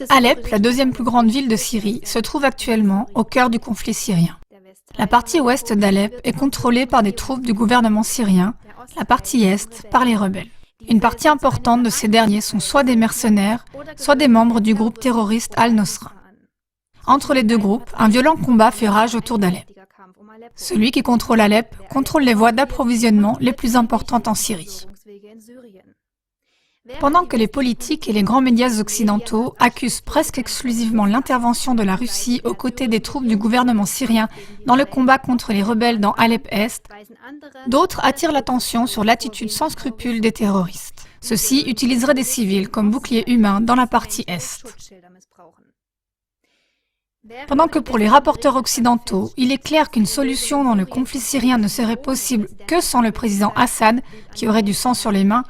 Alep, la deuxième plus grande ville de Syrie, se trouve actuellement au cœur du conflit syrien. La partie ouest d'Alep est contrôlée par des troupes du gouvernement syrien, la partie est par les rebelles. Une partie importante de ces derniers sont soit des mercenaires, soit des membres du groupe terroriste Al-Nosra. Entre les deux groupes, un violent combat fait rage autour d'Alep. Celui qui contrôle Alep contrôle les voies d'approvisionnement les plus importantes en Syrie. Pendant que les politiques et les grands médias occidentaux accusent presque exclusivement l'intervention de la Russie aux côtés des troupes du gouvernement syrien dans le combat contre les rebelles dans Alep-Est, d'autres attirent l'attention sur l'attitude sans scrupule des terroristes. Ceux-ci utiliseraient des civils comme boucliers humains dans la partie Est. Pendant que pour les rapporteurs occidentaux, il est clair qu'une solution dans le conflit syrien ne serait possible que sans le président Assad, qui aurait du sang sur les mains,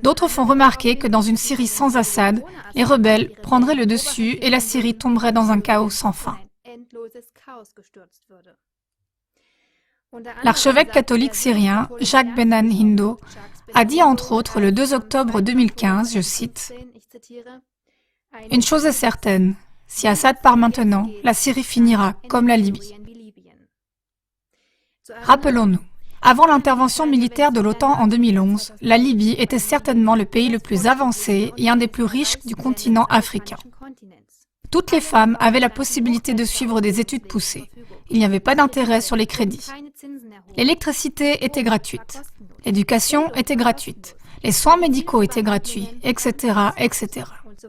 d'autres font remarquer que dans une Syrie sans Assad, les rebelles prendraient le dessus et la Syrie tomberait dans un chaos sans fin. L'archevêque catholique syrien, Jacques Benan Hindo, a dit entre autres le 2 octobre 2015, je cite, « Une chose est certaine, si Assad part maintenant, la Syrie finira comme la Libye. » Rappelons-nous, avant l'intervention militaire de l'OTAN en 2011, la Libye était certainement le pays le plus avancé et un des plus riches du continent africain. Toutes les femmes avaient la possibilité de suivre des études poussées. Il n'y avait pas d'intérêt sur les crédits. L'électricité était gratuite. L'éducation était gratuite. Les soins médicaux étaient gratuits, etc., etc.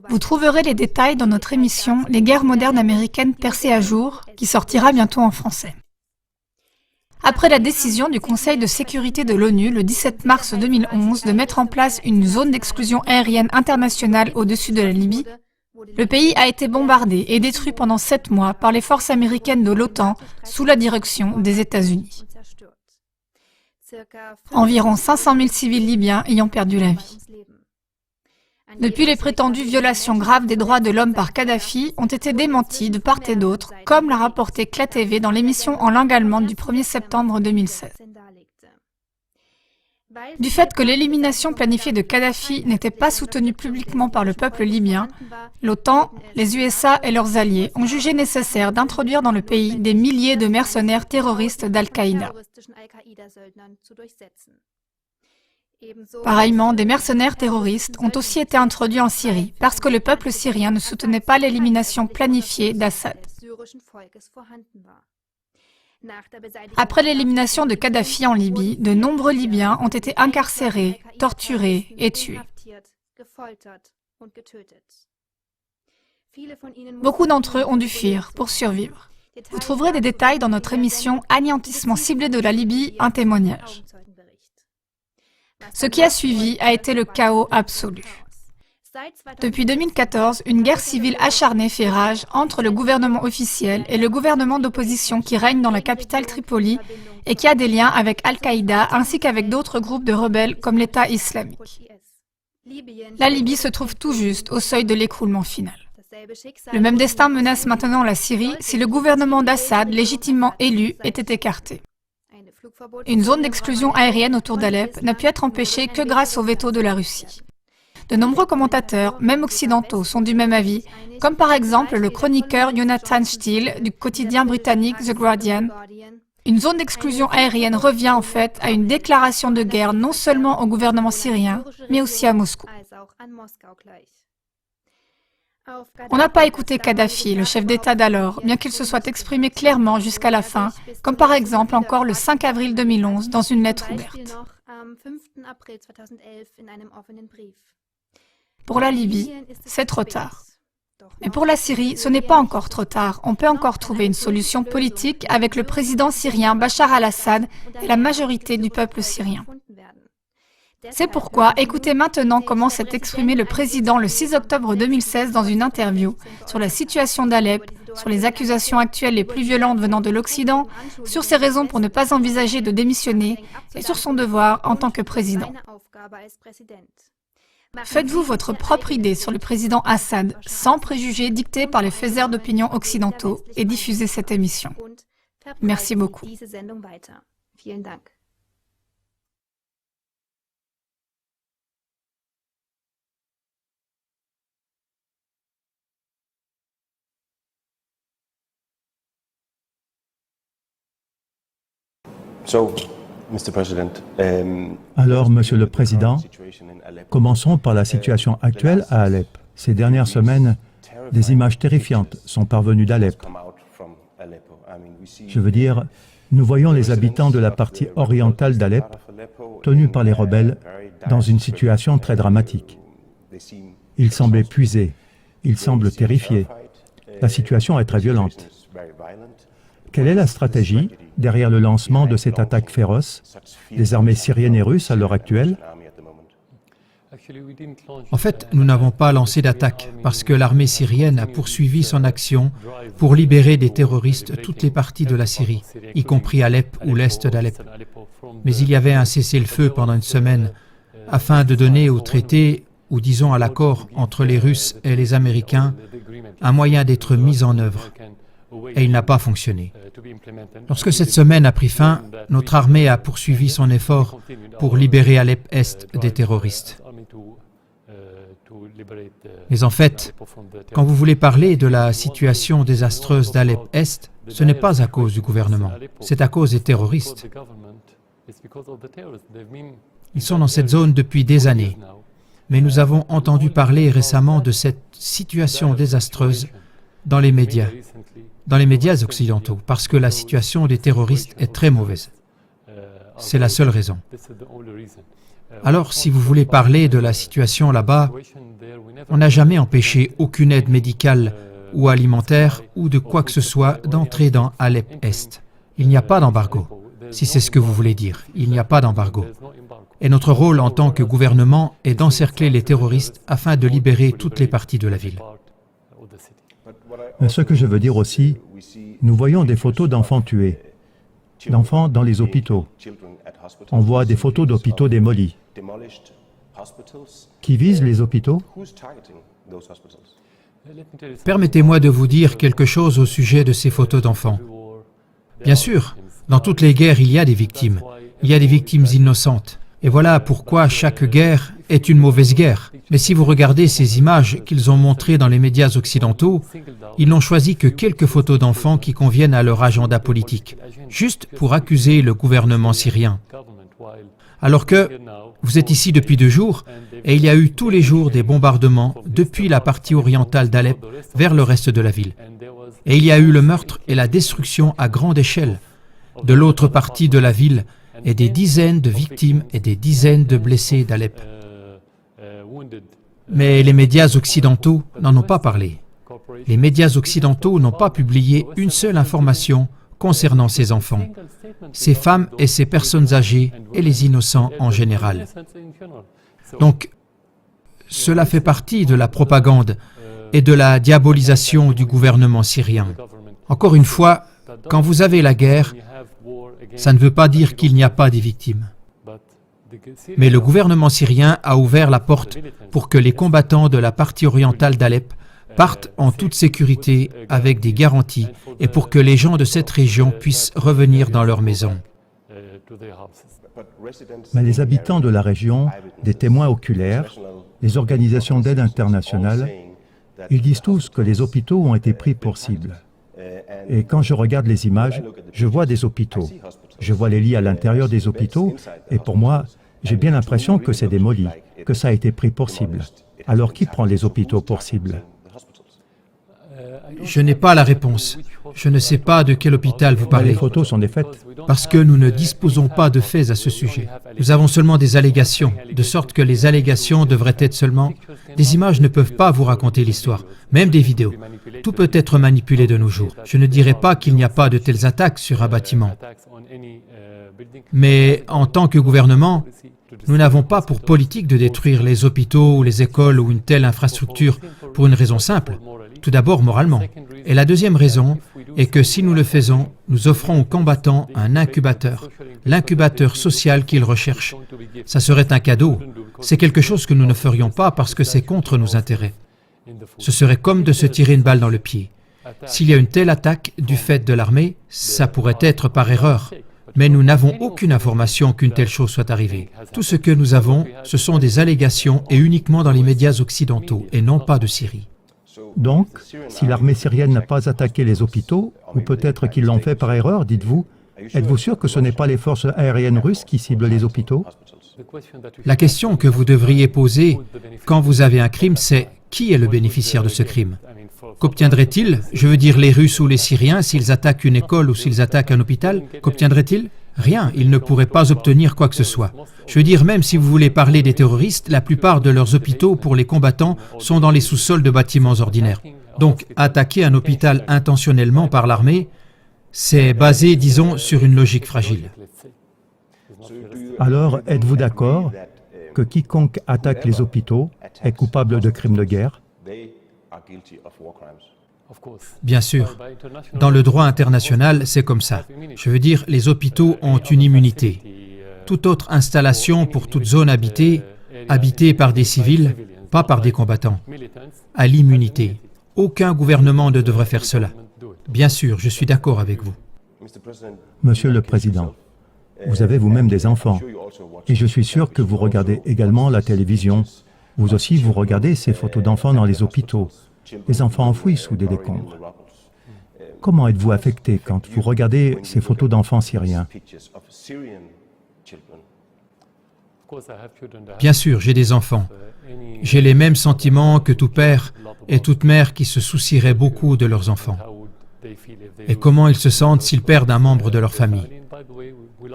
Vous trouverez les détails dans notre émission « Les guerres modernes américaines percées à jour » qui sortira bientôt en français. Après la décision du Conseil de sécurité de l'ONU le 17 mars 2011 de mettre en place une zone d'exclusion aérienne internationale au-dessus de la Libye, le pays a été bombardé et détruit pendant 7 mois par les forces américaines de l'OTAN sous la direction des États-Unis. Environ 500 000 civils libyens y ont perdu la vie. Depuis, les prétendues violations graves des droits de l'homme par Kadhafi ont été démenties de part et d'autre, comme l'a rapporté CLA TV dans l'émission en langue allemande du 1er septembre 2016. Du fait que l'élimination planifiée de Kadhafi n'était pas soutenue publiquement par le peuple libyen, l'OTAN, les USA et leurs alliés ont jugé nécessaire d'introduire dans le pays des milliers de mercenaires terroristes d'Al-Qaïda. Pareillement, des mercenaires terroristes ont aussi été introduits en Syrie parce que le peuple syrien ne soutenait pas l'élimination planifiée d'Assad. Après l'élimination de Kadhafi en Libye, de nombreux Libyens ont été incarcérés, torturés et tués. Beaucoup d'entre eux ont dû fuir pour survivre. Vous trouverez des détails dans notre émission « Anéantissement ciblé de la Libye, un témoignage ». Ce qui a suivi a été le chaos absolu. Depuis 2014, une guerre civile acharnée fait rage entre le gouvernement officiel et le gouvernement d'opposition qui règne dans la capitale Tripoli et qui a des liens avec Al-Qaïda ainsi qu'avec d'autres groupes de rebelles comme l'État islamique. La Libye se trouve tout juste au seuil de l'écroulement final. Le même destin menace maintenant la Syrie si le gouvernement d'Assad, légitimement élu, était écarté. Une zone d'exclusion aérienne autour d'Alep n'a pu être empêchée que grâce au veto de la Russie. De nombreux commentateurs, même occidentaux, sont du même avis, comme par exemple le chroniqueur Jonathan Steele du quotidien britannique The Guardian. Une zone d'exclusion aérienne revient en fait à une déclaration de guerre non seulement au gouvernement syrien, mais aussi à Moscou. On n'a pas écouté Kadhafi, le chef d'État d'alors, bien qu'il se soit exprimé clairement jusqu'à la fin, comme par exemple encore le 5 avril 2011 dans une lettre ouverte. Pour la Libye, c'est trop tard. Mais pour la Syrie, ce n'est pas encore trop tard. On peut encore trouver une solution politique avec le président syrien Bachar al-Assad et la majorité du peuple syrien. C'est pourquoi écoutez maintenant comment s'est exprimé le président le 6 octobre 2016 dans une interview sur la situation d'Alep, sur les accusations actuelles les plus violentes venant de l'Occident, sur ses raisons pour ne pas envisager de démissionner et sur son devoir en tant que président. Faites-vous votre propre idée sur le président Assad, sans préjugés dictés par les faiseurs d'opinion occidentaux, et diffusez cette émission. Merci beaucoup. Alors, Monsieur le Président, commençons par la situation actuelle à Alep. Ces dernières semaines, des images terrifiantes sont parvenues d'Alep. Je veux dire, nous voyons les habitants de la partie orientale d'Alep, tenus par les rebelles, dans une situation très dramatique. Ils semblent épuisés, ils semblent terrifiés. La situation est très violente. Quelle est la stratégie derrière le lancement de cette attaque féroce des armées syriennes et russes à l'heure actuelle? En fait, nous n'avons pas lancé d'attaque parce que l'armée syrienne a poursuivi son action pour libérer des terroristes toutes les parties de la Syrie, y compris Alep ou l'est d'Alep. Mais il y avait un cessez-le-feu pendant une semaine afin de donner au traité, ou disons à l'accord entre les Russes et les Américains, un moyen d'être mis en œuvre. Et il n'a pas fonctionné. Lorsque cette semaine a pris fin, notre armée a poursuivi son effort pour libérer Alep-Est des terroristes. Mais en fait, quand vous voulez parler de la situation désastreuse d'Alep-Est, ce n'est pas à cause du gouvernement, c'est à cause des terroristes. Ils sont dans cette zone depuis des années. Mais nous avons entendu parler récemment de cette situation désastreuse dans les médias occidentaux, parce que la situation des terroristes est très mauvaise. C'est la seule raison. Alors, si vous voulez parler de la situation là-bas, on n'a jamais empêché aucune aide médicale ou alimentaire ou de quoi que ce soit d'entrer dans Alep-Est. Il n'y a pas d'embargo, si c'est ce que vous voulez dire. Il n'y a pas d'embargo. Et notre rôle en tant que gouvernement est d'encercler les terroristes afin de libérer toutes les parties de la ville. Ce que je veux dire aussi, nous voyons des photos d'enfants tués, d'enfants dans les hôpitaux. On voit des photos d'hôpitaux démolis. Qui vise les hôpitaux? Permettez-moi de vous dire quelque chose au sujet de ces photos d'enfants. Bien sûr, dans toutes les guerres, il y a des victimes. Il y a des victimes innocentes. Et voilà pourquoi chaque guerre est une mauvaise guerre. Mais si vous regardez ces images qu'ils ont montrées dans les médias occidentaux, ils n'ont choisi que quelques photos d'enfants qui conviennent à leur agenda politique, juste pour accuser le gouvernement syrien. Alors que vous êtes ici depuis 2 jours, et il y a eu tous les jours des bombardements depuis la partie orientale d'Alep vers le reste de la ville. Et il y a eu le meurtre et la destruction à grande échelle de l'autre partie de la ville, et des dizaines de victimes et des dizaines de blessés d'Alep. Mais les médias occidentaux n'en ont pas parlé. Les médias occidentaux n'ont pas publié une seule information concernant ces enfants, ces femmes et ces personnes âgées et les innocents en général. Donc, cela fait partie de la propagande et de la diabolisation du gouvernement syrien. Encore une fois, quand vous avez la guerre, ça ne veut pas dire qu'il n'y a pas des victimes. Mais le gouvernement syrien a ouvert la porte pour que les combattants de la partie orientale d'Alep partent en toute sécurité avec des garanties et pour que les gens de cette région puissent revenir dans leur maison. Mais les habitants de la région, des témoins oculaires, les organisations d'aide internationale, ils disent tous que les hôpitaux ont été pris pour cible. Et quand je regarde les images, je vois des hôpitaux. Je vois les lits à l'intérieur des hôpitaux, et pour moi, j'ai bien l'impression que c'est démoli, que ça a été pris pour cible. Alors qui prend les hôpitaux pour cible? Je n'ai pas la réponse. Je ne sais pas de quel hôpital vous parlez. Les photos sont des faits. Parce que nous ne disposons pas de faits à ce sujet. Nous avons seulement des allégations, de sorte que les allégations devraient être seulement... Des images ne peuvent pas vous raconter l'histoire, même des vidéos. Tout peut être manipulé de nos jours. Je ne dirais pas qu'il n'y a pas de telles attaques sur un bâtiment. Mais en tant que gouvernement, nous n'avons pas pour politique de détruire les hôpitaux ou les écoles ou une telle infrastructure pour une raison simple. Tout d'abord moralement. Et la deuxième raison est que si nous le faisons, nous offrons aux combattants un incubateur, l'incubateur social qu'ils recherchent. Ça serait un cadeau. C'est quelque chose que nous ne ferions pas parce que c'est contre nos intérêts. Ce serait comme de se tirer une balle dans le pied. S'il y a une telle attaque du fait de l'armée, ça pourrait être par erreur. Mais nous n'avons aucune information qu'une telle chose soit arrivée. Tout ce que nous avons, ce sont des allégations et uniquement dans les médias occidentaux et non pas de Syrie. Donc, si l'armée syrienne n'a pas attaqué les hôpitaux, ou peut-être qu'ils l'ont fait par erreur, dites-vous, Êtes-vous sûr que ce n'est pas les forces aériennes russes qui ciblent les hôpitaux? La question que vous devriez poser quand vous avez un crime, c'est qui est le bénéficiaire de ce crime? Qu'obtiendrait-il? Je veux dire les Russes ou les Syriens, s'ils attaquent une école ou s'ils attaquent un hôpital, qu'obtiendraient-ils? Rien, ils ne pourraient pas obtenir quoi que ce soit. Je veux dire, même si vous voulez parler des terroristes, la plupart de leurs hôpitaux pour les combattants sont dans les sous-sols de bâtiments ordinaires. Donc, attaquer un hôpital intentionnellement par l'armée, c'est basé, disons, sur une logique fragile. Alors, êtes-vous d'accord que quiconque attaque les hôpitaux est coupable de crimes de guerre? Bien sûr. Dans le droit international, c'est comme ça. Je veux dire, les hôpitaux ont une immunité. Toute autre installation pour toute zone habitée par des civils, pas par des combattants, a l'immunité. Aucun gouvernement ne devrait faire cela. Bien sûr, je suis d'accord avec vous. Monsieur le Président, vous avez vous-même des enfants, et je suis sûr que vous regardez également la télévision. Vous aussi, vous regardez ces photos d'enfants dans les hôpitaux, les enfants enfouis sous des décombres. Comment êtes-vous affecté quand vous regardez ces photos d'enfants syriens? Bien sûr, j'ai des enfants. J'ai les mêmes sentiments que tout père et toute mère qui se soucieraient beaucoup de leurs enfants. Et comment ils se sentent s'ils perdent un membre de leur famille.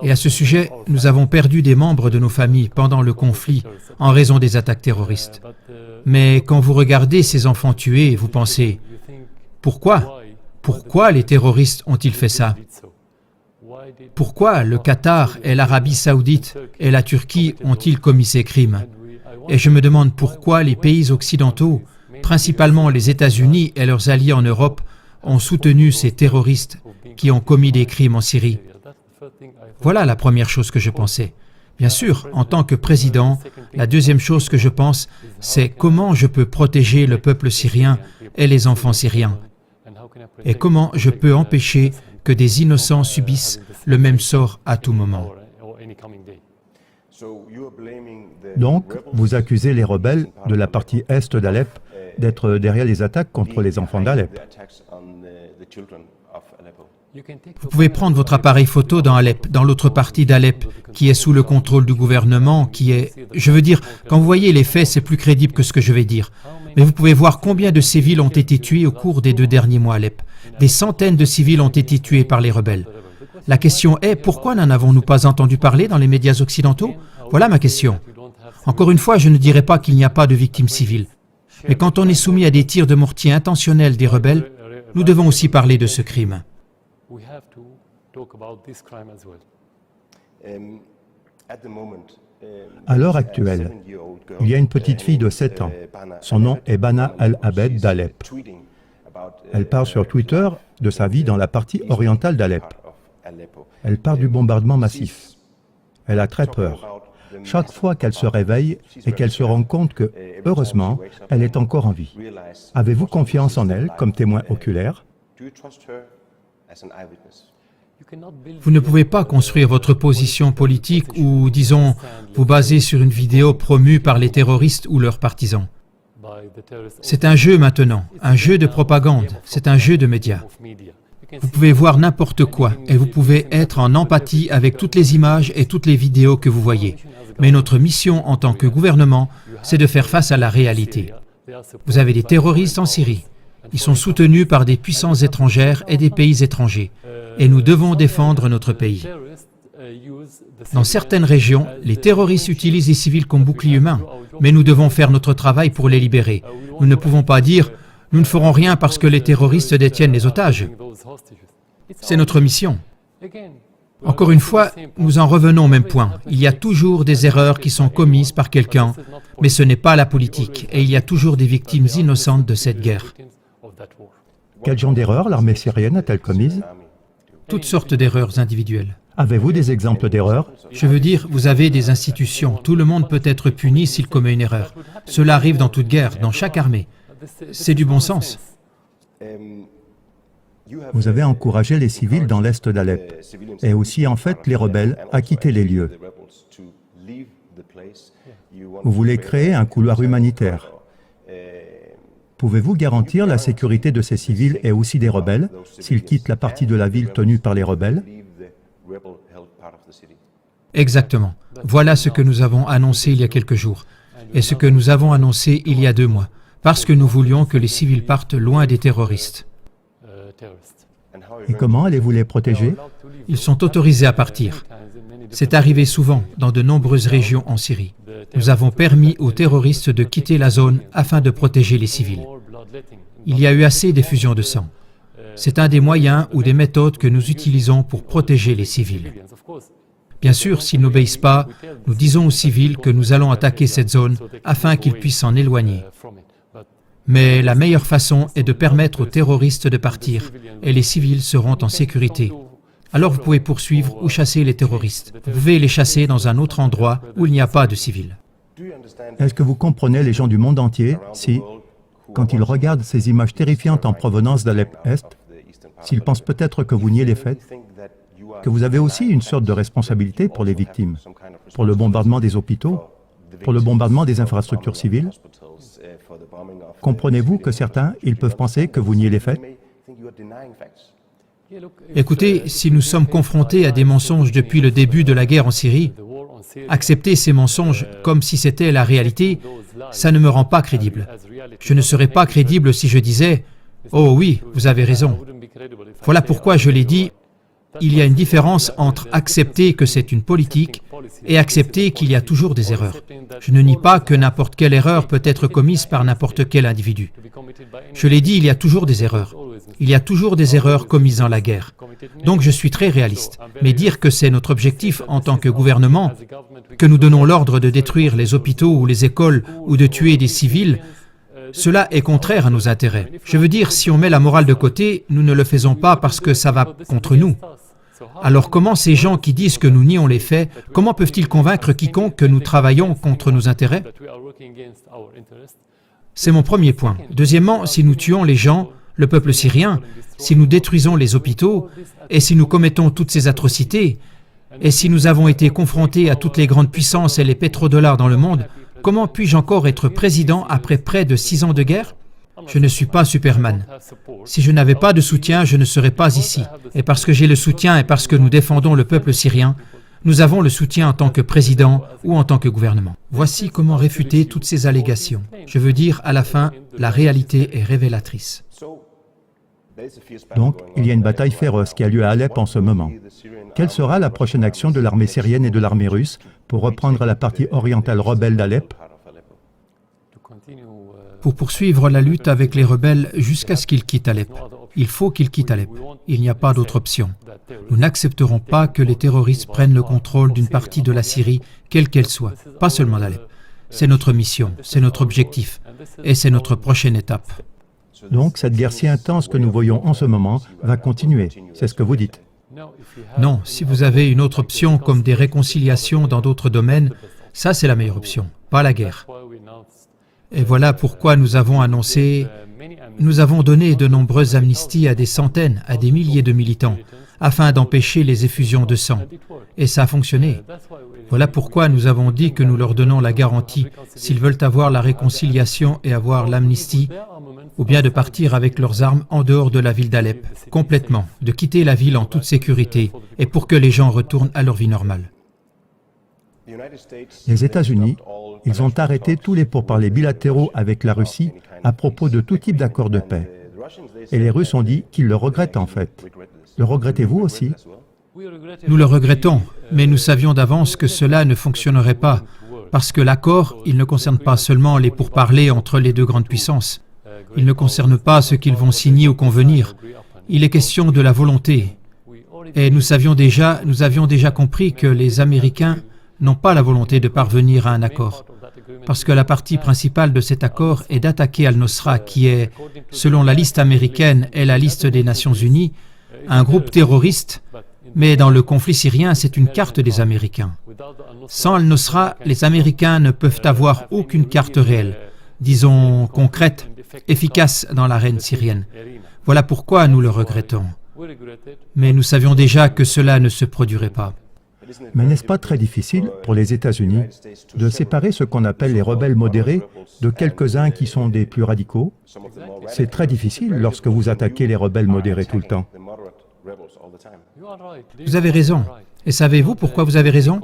Et à ce sujet, nous avons perdu des membres de nos familles pendant le conflit en raison des attaques terroristes. Mais quand vous regardez ces enfants tués, vous pensez, pourquoi? Pourquoi les terroristes ont-ils fait ça? Pourquoi le Qatar et l'Arabie saoudite et la Turquie ont-ils commis ces crimes? Et je me demande pourquoi les pays occidentaux, principalement les États-Unis et leurs alliés en Europe, ont soutenu ces terroristes qui ont commis des crimes en Syrie. Voilà la première chose que je pensais. Bien sûr, en tant que président, la deuxième chose que je pense, c'est comment je peux protéger le peuple syrien et les enfants syriens. Et comment je peux empêcher que des innocents subissent le même sort à tout moment. Donc, vous accusez les rebelles de la partie est d'Alep d'être derrière les attaques contre les enfants d'Alep. Vous pouvez prendre votre appareil photo dans Alep, dans l'autre partie d'Alep, qui est sous le contrôle du gouvernement, qui est... Je veux dire, quand vous voyez les faits, c'est plus crédible que ce que je vais dire. Mais vous pouvez voir combien de civils ont été tués au cours des 2 derniers mois à Alep. Des centaines de civils ont été tués par les rebelles. La question est, pourquoi n'en avons-nous pas entendu parler dans les médias occidentaux? Voilà ma question. Encore une fois, je ne dirais pas qu'il n'y a pas de victimes civiles. Mais quand on est soumis à des tirs de mortier intentionnels des rebelles, nous devons aussi parler de ce crime. À l'heure actuelle, il y a une petite fille de 7 ans. Son nom est Bana Al-Abed d'Alep. Elle parle sur Twitter de sa vie dans la partie orientale d'Alep. Elle parle du bombardement massif. Elle a très peur. Chaque fois qu'elle se réveille et qu'elle se rend compte que, heureusement, elle est encore en vie. Avez-vous confiance en elle comme témoin oculaire? Vous ne pouvez pas construire votre position politique ou, disons, vous baser sur une vidéo promue par les terroristes ou leurs partisans. C'est un jeu maintenant, un jeu de propagande, c'est un jeu de médias. Vous pouvez voir n'importe quoi et vous pouvez être en empathie avec toutes les images et toutes les vidéos que vous voyez. Mais notre mission en tant que gouvernement, c'est de faire face à la réalité. Vous avez des terroristes en Syrie. Ils sont soutenus par des puissances étrangères et des pays étrangers. Et nous devons défendre notre pays. Dans certaines régions, les terroristes utilisent les civils comme bouclier humain, mais nous devons faire notre travail pour les libérer. Nous ne pouvons pas dire « nous ne ferons rien parce que les terroristes détiennent les otages ». C'est notre mission. Encore une fois, nous en revenons au même point. Il y a toujours des erreurs qui sont commises par quelqu'un, mais ce n'est pas la politique, et il y a toujours des victimes innocentes de cette guerre. Quel genre d'erreurs l'armée syrienne a-t-elle commises? Toutes sortes d'erreurs individuelles. Avez-vous des exemples d'erreurs? Je veux dire, vous avez des institutions. Tout le monde peut être puni s'il commet une erreur. Cela arrive dans toute guerre, dans chaque armée. C'est du bon sens. Vous avez encouragé les civils dans l'est d'Alep et aussi en fait les rebelles à quitter les lieux. Vous voulez créer un couloir humanitaire. Pouvez-vous garantir la sécurité de ces civils et aussi des rebelles s'ils quittent la partie de la ville tenue par les rebelles? Exactement. Voilà ce que nous avons annoncé il y a quelques jours, et ce que nous avons annoncé il y a 2 mois, parce que nous voulions que les civils partent loin des terroristes. Et comment allez-vous les protéger? Ils sont autorisés à partir. C'est arrivé souvent dans de nombreuses régions en Syrie. Nous avons permis aux terroristes de quitter la zone afin de protéger les civils. Il y a eu assez d'effusion de sang. C'est un des moyens ou des méthodes que nous utilisons pour protéger les civils. Bien sûr, s'ils n'obéissent pas, nous disons aux civils que nous allons attaquer cette zone afin qu'ils puissent s'en éloigner. Mais la meilleure façon est de permettre aux terroristes de partir et les civils seront en sécurité. Alors vous pouvez poursuivre ou chasser les terroristes. Vous pouvez les chasser dans un autre endroit où il n'y a pas de civils. Est-ce que vous comprenez les gens du monde entier si, quand ils regardent ces images terrifiantes en provenance d'Alep-Est, s'ils pensent peut-être que vous niez les faits, que vous avez aussi une sorte de responsabilité pour les victimes, pour le bombardement des hôpitaux, pour le bombardement des infrastructures civiles? Comprenez-vous que certains, ils peuvent penser que vous niez les faits? Écoutez, si nous sommes confrontés à des mensonges depuis le début de la guerre en Syrie, accepter ces mensonges comme si c'était la réalité, ça ne me rend pas crédible. Je ne serais pas crédible si je disais « Oh oui, vous avez raison ». Voilà pourquoi je l'ai dit, il y a une différence entre accepter que c'est une politique et accepter qu'il y a toujours des erreurs. Je ne nie pas que n'importe quelle erreur peut être commise par n'importe quel individu. Je l'ai dit, il y a toujours des erreurs. Il y a toujours des erreurs commises dans la guerre. Donc je suis très réaliste. Mais dire que c'est notre objectif en tant que gouvernement, que nous donnons l'ordre de détruire les hôpitaux ou les écoles ou de tuer des civils, cela est contraire à nos intérêts. Je veux dire, si on met la morale de côté, nous ne le faisons pas parce que ça va contre nous. Alors comment ces gens qui disent que nous nions les faits, comment peuvent-ils convaincre quiconque que nous travaillons contre nos intérêts? C'est mon premier point. Deuxièmement, si nous tuons les gens, le peuple syrien, si nous détruisons les hôpitaux, et si nous commettons toutes ces atrocités, et si nous avons été confrontés à toutes les grandes puissances et les pétrodollars dans le monde, comment puis-je encore être président après près de 6 ans de guerre? Je ne suis pas Superman. Si je n'avais pas de soutien, je ne serais pas ici. Et parce que j'ai le soutien et parce que nous défendons le peuple syrien, nous avons le soutien en tant que président ou en tant que gouvernement. Voici comment réfuter toutes ces allégations. Je veux dire, à la fin, la réalité est révélatrice. Donc, il y a une bataille féroce qui a lieu à Alep en ce moment. Quelle sera la prochaine action de l'armée syrienne et de l'armée russe pour reprendre la partie orientale rebelle d'Alep? Pour poursuivre la lutte avec les rebelles jusqu'à ce qu'ils quittent Alep. Il faut qu'ils quittent Alep. Il n'y a pas d'autre option. Nous n'accepterons pas que les terroristes prennent le contrôle d'une partie de la Syrie, quelle qu'elle soit, pas seulement d'Alep. C'est notre mission, c'est notre objectif, et c'est notre prochaine étape. Donc, cette guerre si intense que nous voyons en ce moment va continuer, c'est ce que vous dites. Non, si vous avez une autre option comme des réconciliations dans d'autres domaines, ça c'est la meilleure option, pas la guerre. Et voilà pourquoi nous avons annoncé, nous avons donné de nombreuses amnisties à des centaines, à des milliers de militants, afin d'empêcher les effusions de sang. Et ça a fonctionné. Voilà pourquoi nous avons dit que nous leur donnons la garantie, s'ils veulent avoir la réconciliation et avoir l'amnistie, ou bien de partir avec leurs armes en dehors de la ville d'Alep, complètement, de quitter la ville en toute sécurité, et pour que les gens retournent à leur vie normale. Les États-Unis, ils ont arrêté tous les pourparlers bilatéraux avec la Russie à propos de tout type d'accord de paix. Et les Russes ont dit qu'ils le regrettent en fait. Le regrettez-vous aussi? Nous le regrettons, mais nous savions d'avance que cela ne fonctionnerait pas, parce que l'accord, il ne concerne pas seulement les pourparlers entre les deux grandes puissances. Il ne concerne pas ce qu'ils vont signer ou convenir. Il est question de la volonté. Et nous avions déjà compris que les Américains n'ont pas la volonté de parvenir à un accord. Parce que la partie principale de cet accord est d'attaquer Al-Nosra, qui est, selon la liste américaine et la liste des Nations Unies, un groupe terroriste, mais dans le conflit syrien, c'est une carte des Américains. Sans Al-Nosra, les Américains ne peuvent avoir aucune carte réelle, disons concrète, efficace dans l'arène syrienne. Voilà pourquoi nous le regrettons. Mais nous savions déjà que cela ne se produirait pas. Mais n'est-ce pas très difficile pour les États-Unis de séparer ce qu'on appelle les rebelles modérés de quelques-uns qui sont des plus radicaux? C'est très difficile lorsque vous attaquez les rebelles modérés tout le temps. Vous avez raison. Et savez-vous pourquoi vous avez raison?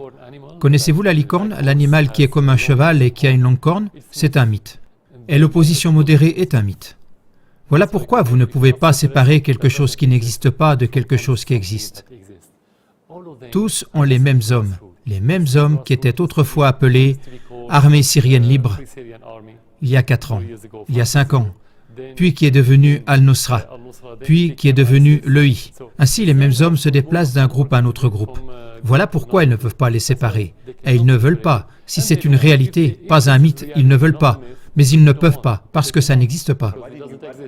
Connaissez-vous la licorne, l'animal qui est comme un cheval et qui a une longue corne? C'est un mythe. Et l'opposition modérée est un mythe. Voilà pourquoi vous ne pouvez pas séparer quelque chose qui n'existe pas de quelque chose qui existe. Tous ont les mêmes hommes qui étaient autrefois appelés Armée syrienne libre, il y a 4 ans, il y a 5 ans, puis qui est devenu Al-Nusra, puis qui est devenu l'EI. Ainsi, les mêmes hommes se déplacent d'un groupe à un autre groupe. Voilà pourquoi ils ne peuvent pas les séparer. Et ils ne veulent pas. Si c'est une réalité, pas un mythe, ils ne veulent pas. Mais ils ne peuvent pas, parce que ça n'existe pas.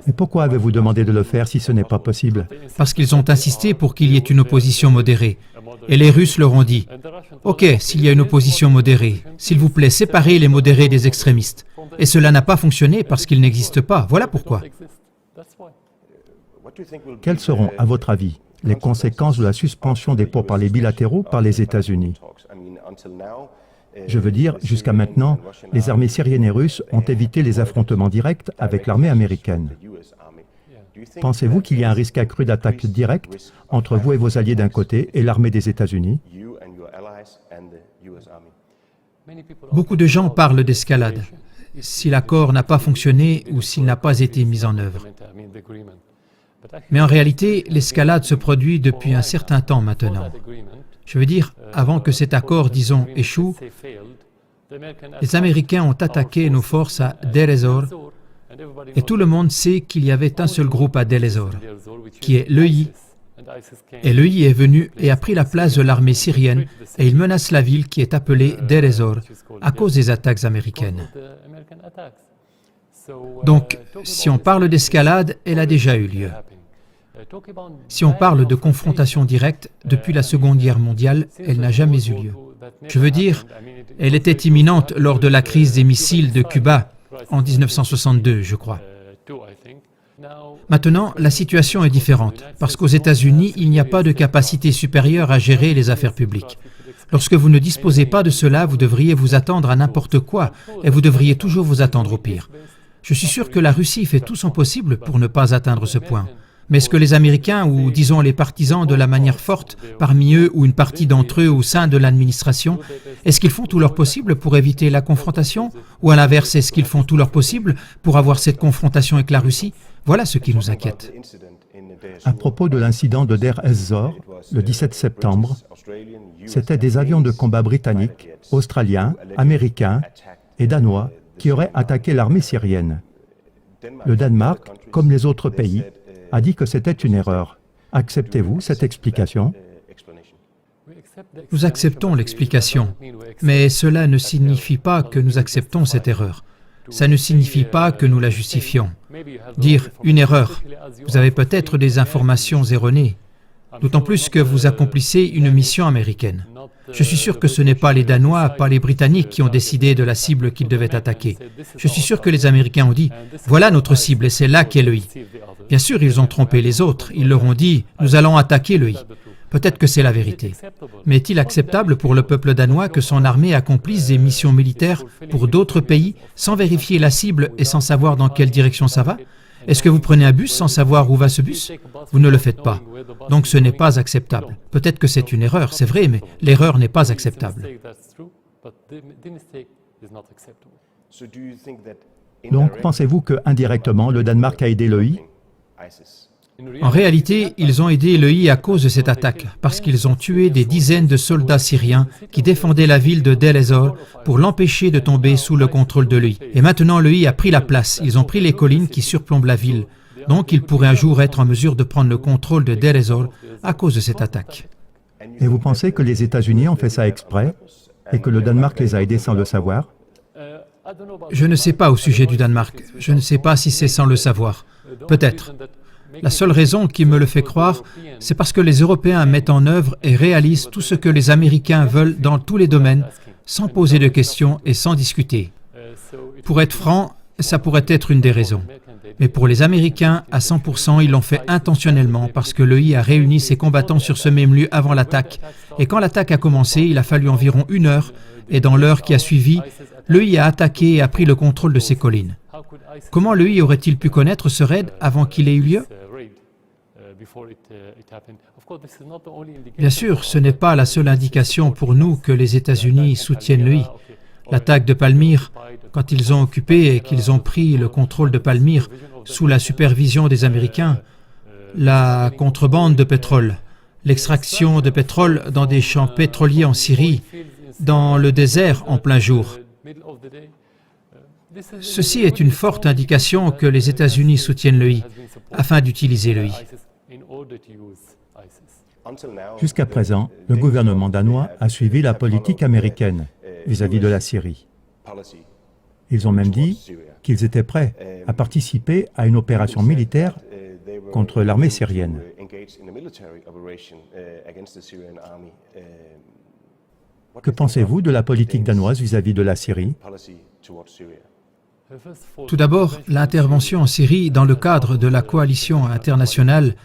Mais pourquoi avez-vous demandé de le faire si ce n'est pas possible? Parce qu'ils ont insisté pour qu'il y ait une opposition modérée. Et les Russes leur ont dit, « Ok, s'il y a une opposition modérée, s'il vous plaît, séparez les modérés des extrémistes. » Et cela n'a pas fonctionné parce qu'ils n'existent pas. Voilà pourquoi. Quelles seront, à votre avis, les conséquences de la suspension des pourparlers bilatéraux par les États-Unis? Je veux dire, jusqu'à maintenant, les armées syriennes et russes ont évité les affrontements directs avec l'armée américaine. Pensez-vous qu'il y a un risque accru d'attaque directe entre vous et vos alliés d'un côté et l'armée des États-Unis? Beaucoup de gens parlent d'escalade, si l'accord n'a pas fonctionné ou s'il n'a pas été mis en œuvre. Mais en réalité, l'escalade se produit depuis un certain temps maintenant. Je veux dire, avant que cet accord, disons, échoue, les Américains ont attaqué nos forces à Deir ez-Zor, et tout le monde sait qu'il y avait un seul groupe à Deir ez-Zor, qui est l'EI. Et l'EI est venu et a pris la place de l'armée syrienne, et il menace la ville qui est appelée Deir ez-Zor à cause des attaques américaines. Donc, si on parle d'escalade, elle a déjà eu lieu. Si on parle de confrontation directe, depuis la Seconde Guerre mondiale, elle n'a jamais eu lieu. Je veux dire, elle était imminente lors de la crise des missiles de Cuba en 1962, je crois. Maintenant, la situation est différente, parce qu'aux États-Unis, il n'y a pas de capacité supérieure à gérer les affaires publiques. Lorsque vous ne disposez pas de cela, vous devriez vous attendre à n'importe quoi, et vous devriez toujours vous attendre au pire. Je suis sûr que la Russie fait tout son possible pour ne pas atteindre ce point. Mais est-ce que les Américains, ou disons les partisans de la manière forte, parmi eux ou une partie d'entre eux au sein de l'administration, est-ce qu'ils font tout leur possible pour éviter la confrontation? Ou à l'inverse, est-ce qu'ils font tout leur possible pour avoir cette confrontation avec la Russie? Voilà ce qui nous inquiète. À propos de l'incident de Deir ez-Zor, le 17 septembre, c'était des avions de combat britanniques, australiens, américains et danois qui auraient attaqué l'armée syrienne. Le Danemark, comme les autres pays, a dit que c'était une erreur. Acceptez-vous cette explication? Nous acceptons l'explication, mais cela ne signifie pas que nous acceptons cette erreur. Ça ne signifie pas que nous la justifions. Dire « une erreur », vous avez peut-être des informations erronées, d'autant plus que vous accomplissez une mission américaine. Je suis sûr que ce n'est pas les Danois, pas les Britanniques qui ont décidé de la cible qu'ils devaient attaquer. Je suis sûr que les Américains ont dit « voilà notre cible et c'est là qu'est l'EI ». Bien sûr, ils ont trompé les autres. Ils leur ont dit « nous allons attaquer l'EI ». Peut-être que c'est la vérité. Mais est-il acceptable pour le peuple danois que son armée accomplisse des missions militaires pour d'autres pays sans vérifier la cible et sans savoir dans quelle direction ça va? Est-ce que vous prenez un bus sans savoir où va ce bus? Vous ne le faites pas. Donc ce n'est pas acceptable. Peut-être que c'est une erreur, c'est vrai, mais l'erreur n'est pas acceptable. Donc pensez-vous que, indirectement, le Danemark a aidé l'EI? En réalité, ils ont aidé l'EI à cause de cette attaque, parce qu'ils ont tué des dizaines de soldats syriens qui défendaient la ville de Deir ez-Zor pour l'empêcher de tomber sous le contrôle de l'EI. Et maintenant, l'EI a pris la place, ils ont pris les collines qui surplombent la ville. Donc, ils pourraient un jour être en mesure de prendre le contrôle de Deir ez-Zor à cause de cette attaque. Et vous pensez que les États-Unis ont fait ça exprès et que le Danemark les a aidés sans le savoir? Je ne sais pas au sujet du Danemark. Je ne sais pas si c'est sans le savoir. Peut-être. La seule raison qui me le fait croire, c'est parce que les Européens mettent en œuvre et réalisent tout ce que les Américains veulent dans tous les domaines, sans poser de questions et sans discuter. Pour être franc, ça pourrait être une des raisons. Mais pour les Américains, à 100%, ils l'ont fait intentionnellement parce que l'EI a réuni ses combattants sur ce même lieu avant l'attaque. Et quand l'attaque a commencé, il a fallu environ 1 heure, et dans l'heure qui a suivi, l'EI a attaqué et a pris le contrôle de ces collines. Comment l'EI aurait-il pu connaître ce raid avant qu'il ait eu lieu? Bien sûr, ce n'est pas la seule indication pour nous que les États-Unis soutiennent le I. L'attaque de Palmyre, quand ils ont occupé et qu'ils ont pris le contrôle de Palmyre sous la supervision des Américains, la contrebande de pétrole, l'extraction de pétrole dans des champs pétroliers en Syrie, dans le désert en plein jour. Ceci est une forte indication que les États-Unis soutiennent le I, afin d'utiliser le I. Jusqu'à présent, le gouvernement danois a suivi la politique américaine vis-à-vis de la Syrie. Ils ont même dit qu'ils étaient prêts à participer à une opération militaire contre l'armée syrienne. Que pensez-vous de la politique danoise vis-à-vis de la Syrie? Tout d'abord, l'intervention en Syrie dans le cadre de la coalition internationale,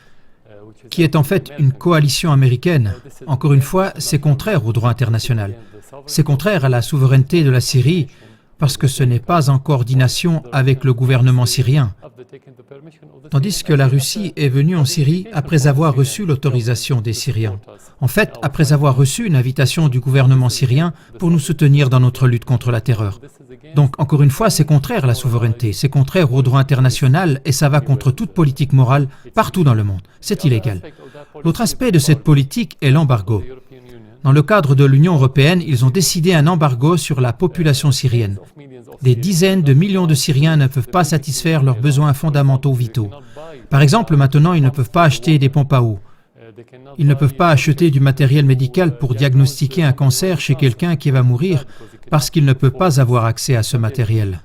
qui est en fait une coalition américaine. Encore une fois, c'est contraire au droit international. C'est contraire à la souveraineté de la Syrie, parce que ce n'est pas en coordination avec le gouvernement syrien. Tandis que la Russie est venue en Syrie après avoir reçu l'autorisation des Syriens. En fait, après avoir reçu une invitation du gouvernement syrien pour nous soutenir dans notre lutte contre la terreur. Donc, encore une fois, c'est contraire à la souveraineté, c'est contraire au droit international et ça va contre toute politique morale partout dans le monde. C'est illégal. L'autre aspect de cette politique est l'embargo. Dans le cadre de l'Union européenne, ils ont décidé un embargo sur la population syrienne. Des dizaines de millions de Syriens ne peuvent pas satisfaire leurs besoins fondamentaux vitaux. Par exemple, maintenant, ils ne peuvent pas acheter des pompes à eau. Ils ne peuvent pas acheter du matériel médical pour diagnostiquer un cancer chez quelqu'un qui va mourir parce qu'ils ne peuvent pas avoir accès à ce matériel.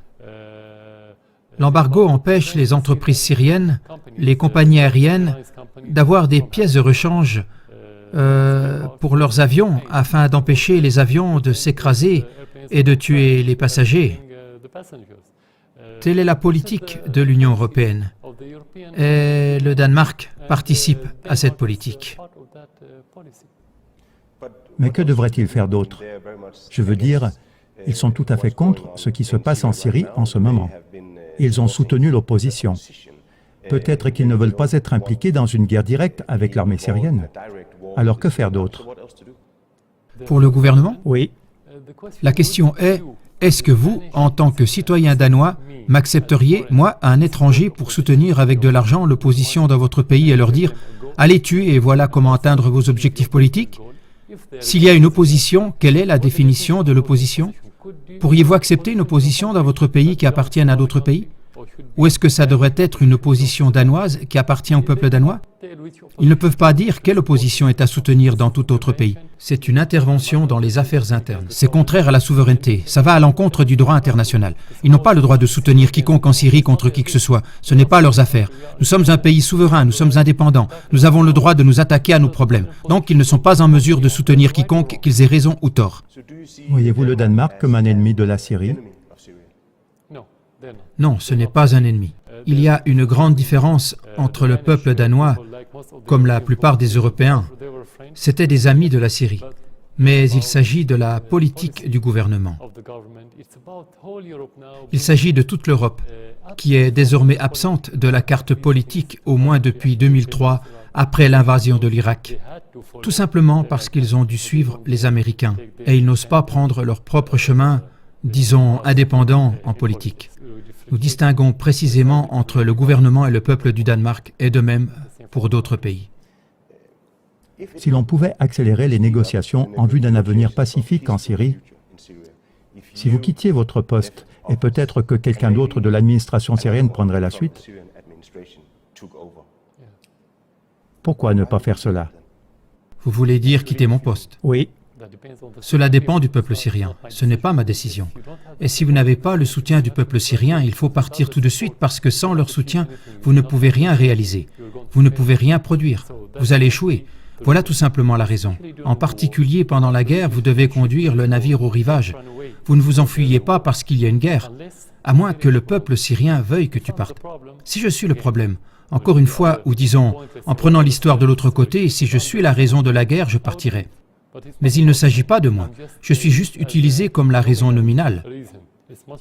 L'embargo empêche les entreprises syriennes, les compagnies aériennes, d'avoir des pièces de rechange pour leurs avions afin d'empêcher les avions de s'écraser et de tuer les passagers. Telle est la politique de l'Union européenne. Et le Danemark participe à cette politique. Mais que devrait-il faire d'autre? Je veux dire, ils sont tout à fait contre ce qui se passe en Syrie en ce moment. Ils ont soutenu l'opposition. Peut-être qu'ils ne veulent pas être impliqués dans une guerre directe avec l'armée syrienne. Alors que faire d'autre? Pour le gouvernement, Oui. la question est-ce que vous, en tant que citoyen danois, m'accepteriez, moi, un étranger, pour soutenir avec de l'argent l'opposition dans votre pays et leur dire « Allez tuer et voilà comment atteindre vos objectifs politiques » S'il y a une opposition, quelle est la définition de l'opposition? Pourriez-vous accepter une opposition dans votre pays qui appartienne à d'autres pays? Ou est-ce que ça devrait être une opposition danoise qui appartient au peuple danois? Ils ne peuvent pas dire quelle opposition est à soutenir dans tout autre pays. C'est une intervention dans les affaires internes. C'est contraire à la souveraineté. Ça va à l'encontre du droit international. Ils n'ont pas le droit de soutenir quiconque en Syrie contre qui que ce soit. Ce n'est pas leurs affaires. Nous sommes un pays souverain, nous sommes indépendants. Nous avons le droit de nous attaquer à nos problèmes. Donc ils ne sont pas en mesure de soutenir quiconque, qu'ils aient raison ou tort. Voyez-vous le Danemark comme un ennemi de la Syrie? Non, ce n'est pas un ennemi. Il y a une grande différence entre le peuple danois, comme la plupart des Européens. C'étaient des amis de la Syrie. Mais il s'agit de la politique du gouvernement. Il s'agit de toute l'Europe, qui est désormais absente de la carte politique, au moins depuis 2003, après l'invasion de l'Irak. Tout simplement parce qu'ils ont dû suivre les Américains, et ils n'osent pas prendre leur propre chemin, disons, indépendant en politique. Nous distinguons précisément entre le gouvernement et le peuple du Danemark, et de même pour d'autres pays. Si l'on pouvait accélérer les négociations en vue d'un avenir pacifique en Syrie, si vous quittiez votre poste, et peut-être que quelqu'un d'autre de l'administration syrienne prendrait la suite, pourquoi ne pas faire cela? Vous voulez dire quitter mon poste? Oui. Cela dépend du peuple syrien. Ce n'est pas ma décision. Et si vous n'avez pas le soutien du peuple syrien, il faut partir tout de suite parce que sans leur soutien, vous ne pouvez rien réaliser. Vous ne pouvez rien produire. Vous allez échouer. Voilà tout simplement la raison. En particulier, pendant la guerre, vous devez conduire le navire au rivage. Vous ne vous enfuyez pas parce qu'il y a une guerre, à moins que le peuple syrien veuille que tu partes. Si je suis le problème, encore une fois, ou disons, en prenant l'histoire de l'autre côté, si je suis la raison de la guerre, je partirai. Mais il ne s'agit pas de moi. Je suis juste utilisé comme la raison nominale.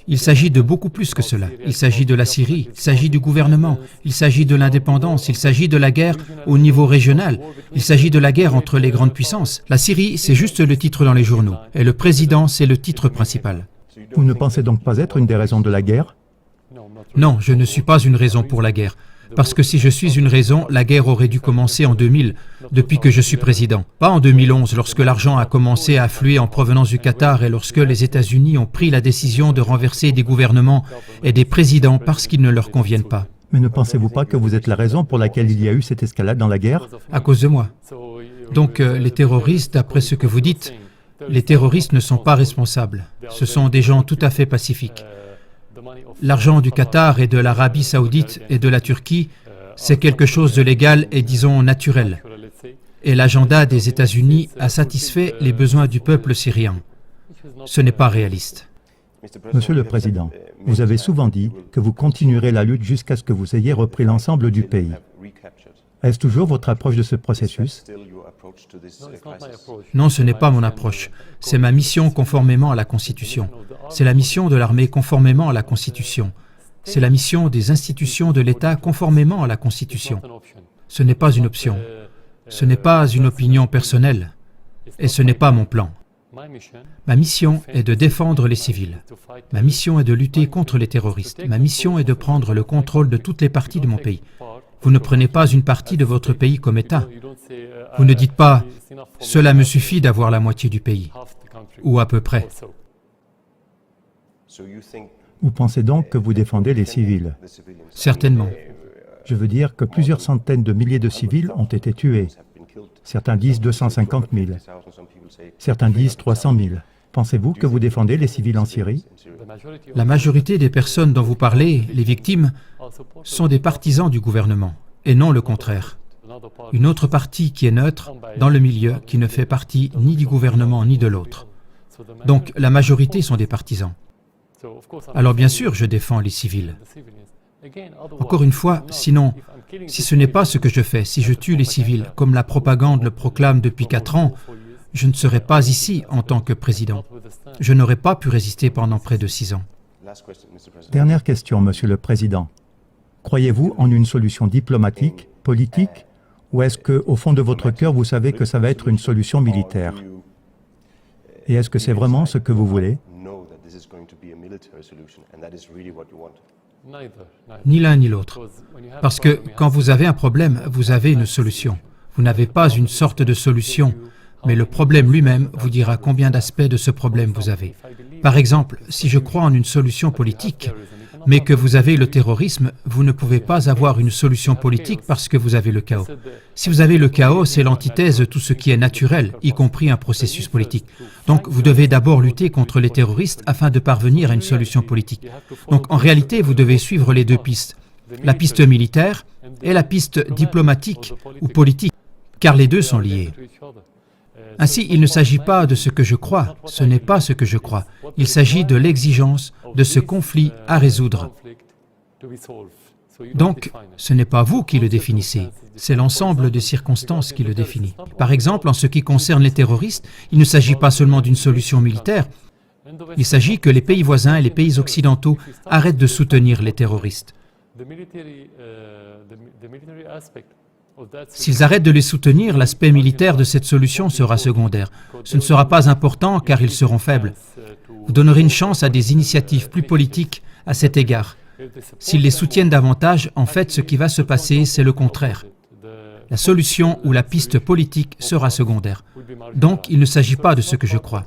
Il s'agit de beaucoup plus que cela. Il s'agit de la Syrie, il s'agit du gouvernement, il s'agit de l'indépendance, il s'agit de la guerre au niveau régional, il s'agit de la guerre entre les grandes puissances. La Syrie, c'est juste le titre dans les journaux, et le président, c'est le titre principal. Vous ne pensez donc pas être une des raisons de la guerre? Non, je ne suis pas une raison pour la guerre. Parce que si je suis une raison, la guerre aurait dû commencer en 2000, depuis que je suis président. Pas en 2011, lorsque l'argent a commencé à affluer en provenance du Qatar et lorsque les États-Unis ont pris la décision de renverser des gouvernements et des présidents parce qu'ils ne leur conviennent pas. Mais ne pensez-vous pas que vous êtes la raison pour laquelle il y a eu cette escalade dans la guerre? À cause de moi. Donc les terroristes, d'après ce que vous dites, les terroristes ne sont pas responsables. Ce sont des gens tout à fait pacifiques. L'argent du Qatar et de l'Arabie Saoudite et de la Turquie, c'est quelque chose de légal et disons naturel. Et l'agenda des États-Unis a satisfait les besoins du peuple syrien. Ce n'est pas réaliste. Monsieur le Président, vous avez souvent dit que vous continuerez la lutte jusqu'à ce que vous ayez repris l'ensemble du pays. Est-ce toujours votre approche de ce processus? Non, ce n'est pas mon approche. C'est ma mission conformément à la Constitution. C'est la mission de l'armée conformément à la Constitution. C'est la mission des institutions de l'État conformément à la Constitution. Ce n'est pas une option. Ce n'est pas une opinion personnelle. Et ce n'est pas mon plan. Ma mission est de défendre les civils. Ma mission est de lutter contre les terroristes. Ma mission est de prendre le contrôle de toutes les parties de mon pays. Vous ne prenez pas une partie de votre pays comme État. Vous ne dites pas « cela me suffit d'avoir la moitié du pays » ou à peu près. Vous pensez donc que vous défendez les civils? Certainement. Je veux dire que plusieurs centaines de milliers de civils ont été tués. Certains disent 250 000. Certains disent 300 000. Pensez-vous que vous défendez les civils en Syrie? La majorité des personnes dont vous parlez, les victimes, sont des partisans du gouvernement, et non le contraire. Une autre partie qui est neutre, dans le milieu, qui ne fait partie ni du gouvernement ni de l'autre. Donc la majorité sont des partisans. Alors bien sûr, je défends les civils. Encore une fois, sinon, si ce n'est pas ce que je fais, si je tue les civils, comme la propagande le proclame depuis 4 ans, je ne serai pas ici en tant que président. Je n'aurais pas pu résister pendant près de 6 ans. Dernière question, Monsieur le Président. Croyez-vous en une solution diplomatique, politique, ou est-ce qu'au fond de votre cœur, vous savez que ça va être une solution militaire? Et est-ce que c'est vraiment ce que vous voulez? Ni l'un ni l'autre. Parce que quand vous avez un problème, vous avez une solution. Vous n'avez pas une sorte de solution, mais le problème lui-même vous dira combien d'aspects de ce problème vous avez. Par exemple, si je crois en une solution politique, mais que vous avez le terrorisme, vous ne pouvez pas avoir une solution politique parce que vous avez le chaos. Si vous avez le chaos, c'est l'antithèse de tout ce qui est naturel, y compris un processus politique. Donc vous devez d'abord lutter contre les terroristes afin de parvenir à une solution politique. Donc en réalité, vous devez suivre les deux pistes, la piste militaire et la piste diplomatique ou politique, car les deux sont liés. Ainsi, il ne s'agit pas de ce que je crois, ce n'est pas ce que je crois. Il s'agit de l'exigence de ce conflit à résoudre. Donc, ce n'est pas vous qui le définissez, c'est l'ensemble des circonstances qui le définit. Par exemple, en ce qui concerne les terroristes, il ne s'agit pas seulement d'une solution militaire, il s'agit que les pays voisins et les pays occidentaux arrêtent de soutenir les terroristes. S'ils arrêtent de les soutenir, l'aspect militaire de cette solution sera secondaire. Ce ne sera pas important car ils seront faibles. Vous donnerez une chance à des initiatives plus politiques à cet égard. S'ils les soutiennent davantage, en fait, ce qui va se passer, c'est le contraire. La solution ou la piste politique sera secondaire. Donc, il ne s'agit pas de ce que je crois.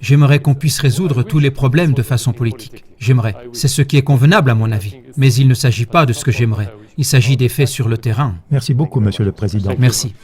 J'aimerais qu'on puisse résoudre tous les problèmes de façon politique. J'aimerais. C'est ce qui est convenable à mon avis. Mais il ne s'agit pas de ce que j'aimerais. Il s'agit des faits sur le terrain. Merci beaucoup, Monsieur le Président. Merci.